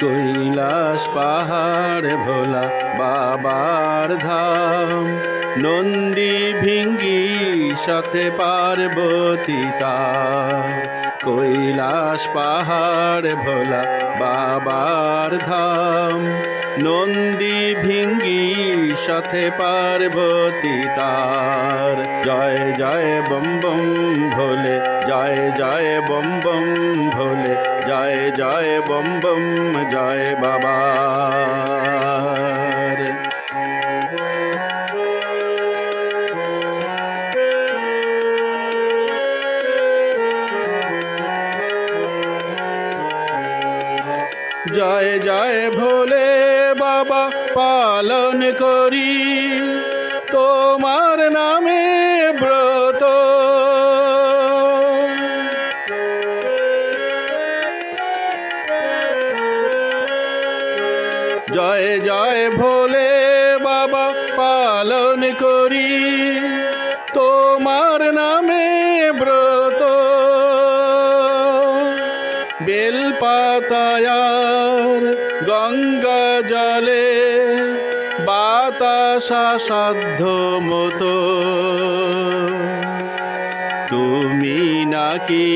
কৈলাস পাহাড় ভোলা বাবার ধাম, নন্দী ভিঙ্গি সাথে পার্বতী তার। কৈলাস পাহাড় ভোলা বাবার ধাম, নন্দী ভিঙ্গি সাথে পার্বতী তার। জয় জয় বম বম ভোলে, জয় জয় বম বম ভোলে, জয় জয় বম বম জয় বাবার। জয় জয় ভোলে বাবা পালন করি তোমার নামে ব্রত। জয় জয় ভোলে বাবা পালন করি তোমার নামে ব্রত। বেলপাতায়ার গঙ্গা জলে বাতাসা সাধ্য মতো, তুমি নাকি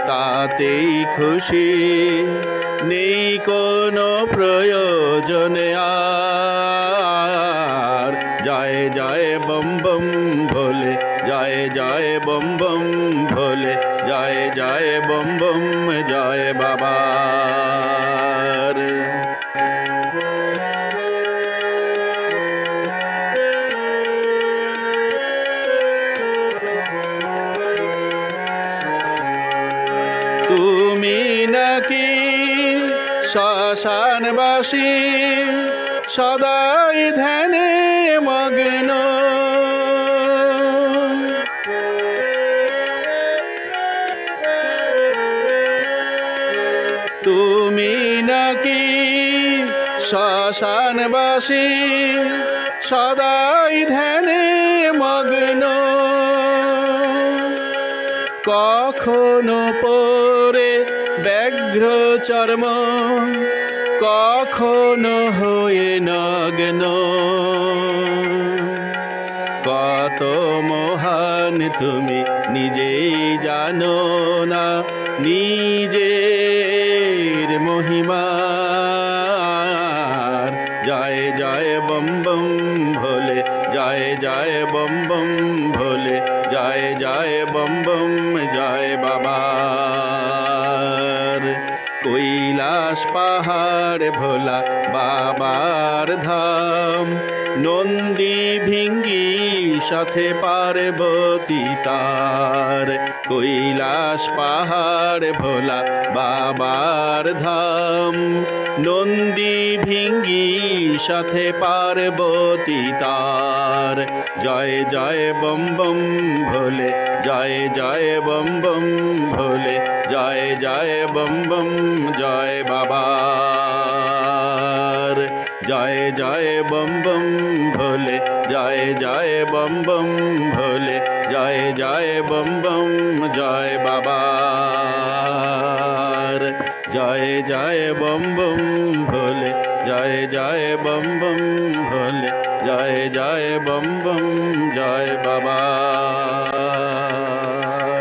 তাতেই খুশি, নেই কোনো প্রয়োজনে আর। জয় জয় বম বম ভোলে, জয় জয় বম বম ভোলে, জয় জয় বম বম জয় বাবার। তুমি নাকি শ্মশানবাসী, সদাই ধ্যানে মগ্ন, তুমি নাকি শ্মশানবাসী, সদাই ধ্যানে মগ্ন। কখনো পরে ব্যাঘ্র চর্ম, কখনো হয়ে নগ্ন। কত মহান তুমি নিজেই জানো না, নিজের মহিমার। জয় জয় বম বম ভোলে, জয় জয় বম বম ভোলে, জয় জয় বম বম জয় বাবার। কৈলাস পাহাড় ভোলা বাবার ধাম, নন্দী ভিঙ্গি সাথে পার্বতী তার। কৈলাস পাহাড় ভোলা বাবার ধাম, নন্দী ভিঙ্গি সাথে পার্বতী তার। জয় জয় বম বম ভোলে, জয় জয় বম বম ভোলে, জয় জয় বম বম জয় বাবার। জয় জয় বম বম ভোলে, জয় জয় বম বম ভোলে, জয় জয় বম বম জয় বাবার। জয় জয় বম বম ভোলে, জয় জয় বম বম ভোলে, জয় জয় বম বম জয় বাবা।